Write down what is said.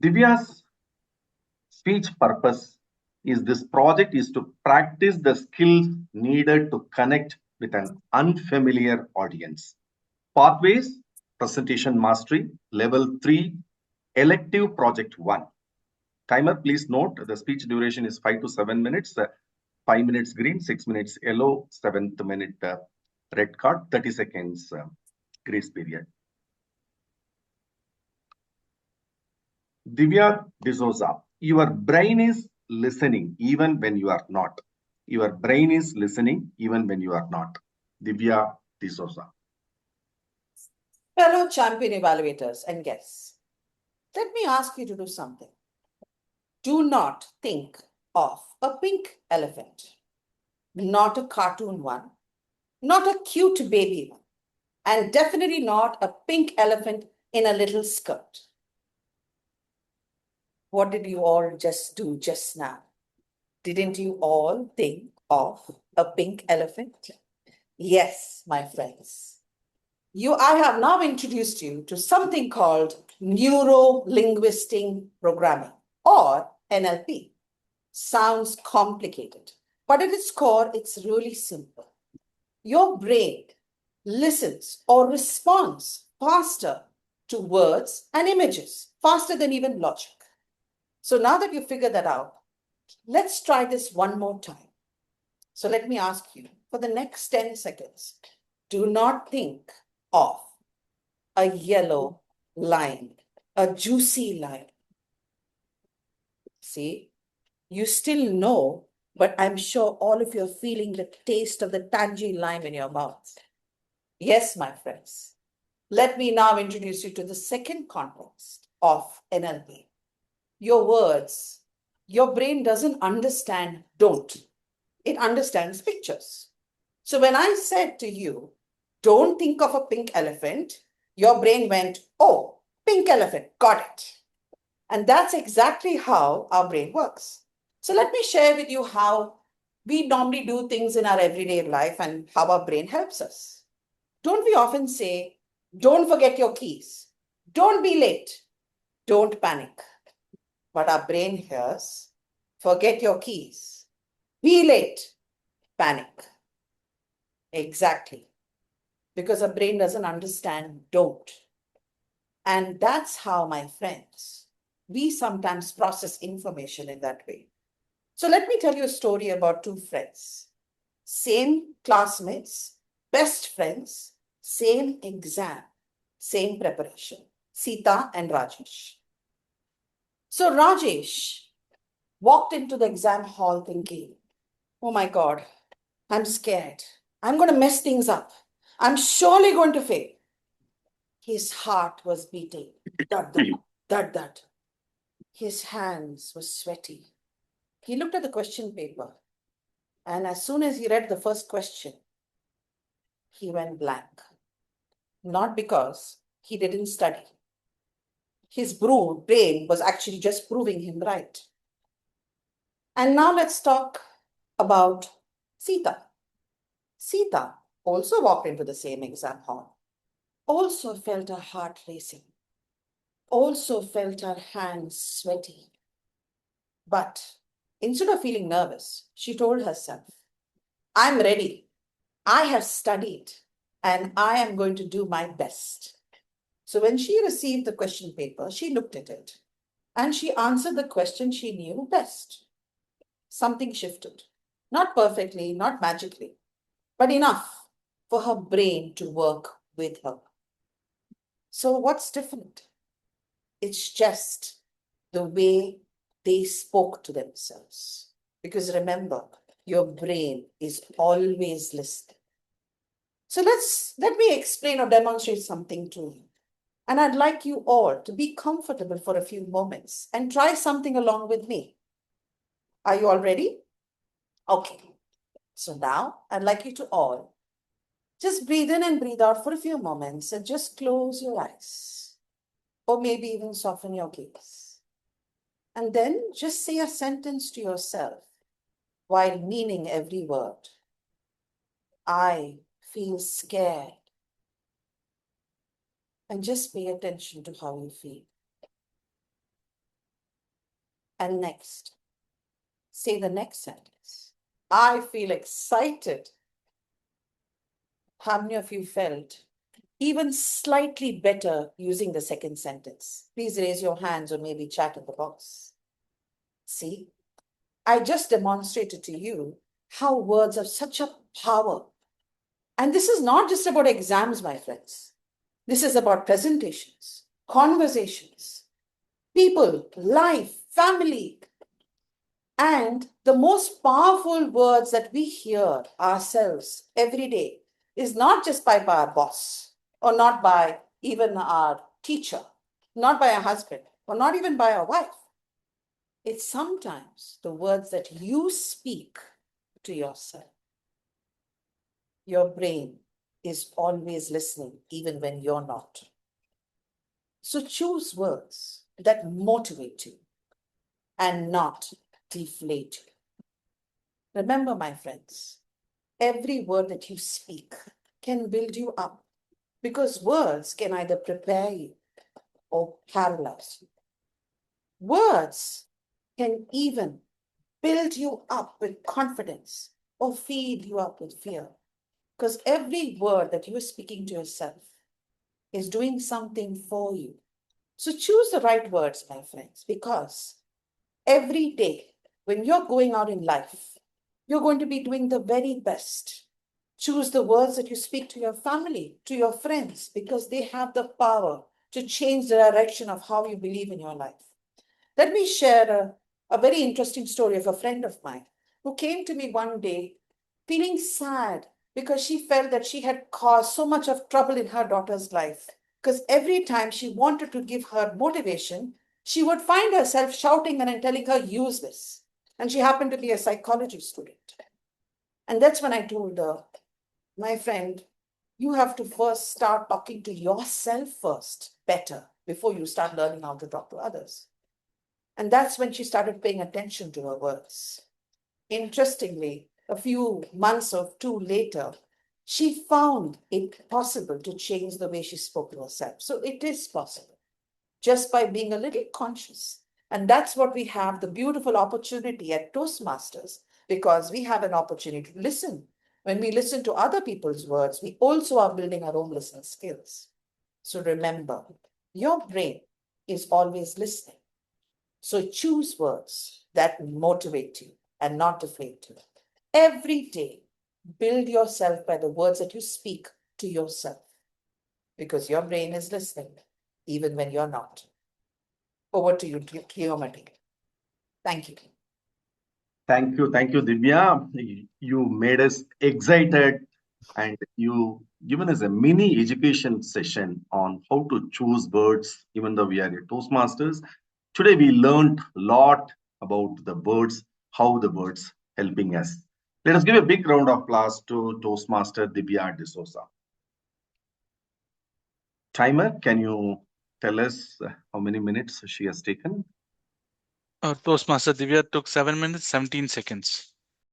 Divya's speech purpose is this project is to practice the skills needed to connect with an unfamiliar audience. Pathways, presentation mastery, level 3, elective project 1. Timer, please note the speech duration is 5 to 7 minutes, 5 minutes green, 6 minutes yellow, 7th minute red card, 30 seconds grace period. Divya Dsouza, your brain is listening even when you are not. Your brain is listening even when you are not. Divya Dsouza. Fellow champion evaluators and guests, let me ask you to do something. Do not think of a pink elephant, not a cartoon one, not a cute baby one, and definitely not a pink elephant in a little skirt. What did you all just do just now? Didn't you all think of a pink elephant? Yes, my friends. I have now introduced you to something called neuro-linguistic programming, or NLP. Sounds complicated, but at its core, it's really simple. Your brain listens or responds faster to words and images, faster than even logic. So now that you figured that out, let's try this one more time. So let me ask you, for the next 10 seconds, do not think of a yellow line, a juicy line. See, you still know, but I'm sure all of you are feeling the taste of the tangy lime in your mouth. Yes, my friends. Let me now introduce you to the second context of NLP. Your words. Your brain doesn't understand don't. It understands pictures. So when I said to you, don't think of a pink elephant, your brain went, oh, pink elephant, got it. And that's exactly how our brain works. So let me share with you how we normally do things in our everyday life and how our brain helps us. Don't we often say, don't forget your keys, don't be late, don't panic. But our brain hears, forget your keys, be late, panic. Exactly. Because our brain doesn't understand don't. And that's how, my friends, we sometimes process information in that way. So let me tell you a story about two friends. Same classmates, best friends, same exam, same preparation. Sita and Rajesh. So Rajesh walked into the exam hall thinking, oh my God, I'm scared. I'm going to mess things up. I'm surely going to fail. His heart was beating. Dud, dud, dud, dud. His hands were sweaty. He looked at the question paper, and as soon as he read the first question, he went blank. Not because he didn't study. His brain was actually just proving him right. And now let's talk about Sita. Sita also walked into the same exam hall, also felt her heart racing, also felt her hands sweaty. But instead of feeling nervous, she told herself, I'm ready. I have studied and I am going to do my best. So when she received the question paper, she looked at it and she answered the question she knew best. Something shifted. Not perfectly, not magically, but enough for her brain to work with her. So what's different? It's just the way they spoke to themselves. Because remember, your brain is always listening. So let me explain or demonstrate something to you. And I'd like you all to be comfortable for a few moments and try something along with me. Are you all ready? Okay. So now I'd like you to all just breathe in and breathe out for a few moments and just close your eyes. Or maybe even soften your gaze. And then just say a sentence to yourself while meaning every word. I feel scared. And just pay attention to how you feel. And next, say the next sentence. I feel excited. How many of you felt even slightly better using the second sentence? Please raise your hands or maybe chat in the box. See, I just demonstrated to you how words have such a power. And this is not just about exams, my friends. This is about presentations, conversations, people, life, family. And the most powerful words that we hear ourselves every day is not just by our boss, or not by even our teacher, not by our husband, or not even by our wife. It's sometimes the words that you speak to yourself. Your brain is always listening, even when you're not. So choose words that motivate you and not deflate you. Remember, my friends, every word that you speak can build you up, because words can either prepare you or paralyze you. Words can even build you up with confidence or feed you up with fear, because every word that you are speaking to yourself is doing something for you. So choose the right words, my friends, because every day when you're going out in life, you're going to be doing the very best. Choose the words that you speak to your family, to your friends, because they have the power to change the direction of how you believe in your life. Let me share a very interesting story of a friend of mine who came to me one day feeling sad because she felt that she had caused so much of trouble in her daughter's life. Because every time she wanted to give her motivation, she would find herself shouting and telling her useless. And she happened to be a psychology student. And that's when I told her, my friend, you have to first start talking to yourself first better before you start learning how to talk to others. And that's when she started paying attention to her words. Interestingly, a few months or two later, she found it possible to change the way she spoke to herself. So it is possible just by being a little conscious. And that's what we have the beautiful opportunity at Toastmasters, because we have an opportunity to listen. When we listen to other people's words, we also are building our own listening skills. So remember, your brain is always listening. So choose words that motivate you and not deflate you. Every day, build yourself by the words that you speak to yourself, because your brain is listening even when you're not. Over to you, Kiyomati. Thank you. Thank you, Divya. You made us excited and you given us a mini education session on how to choose words, even though we are a Toastmasters. Today we learned a lot about the words, how the words helping us. Let us give a big round of applause to Toastmaster Divya Dsouza. Timer, can you tell us how many minutes she has taken? Toastmaster Divya took 7 minutes, 17 seconds.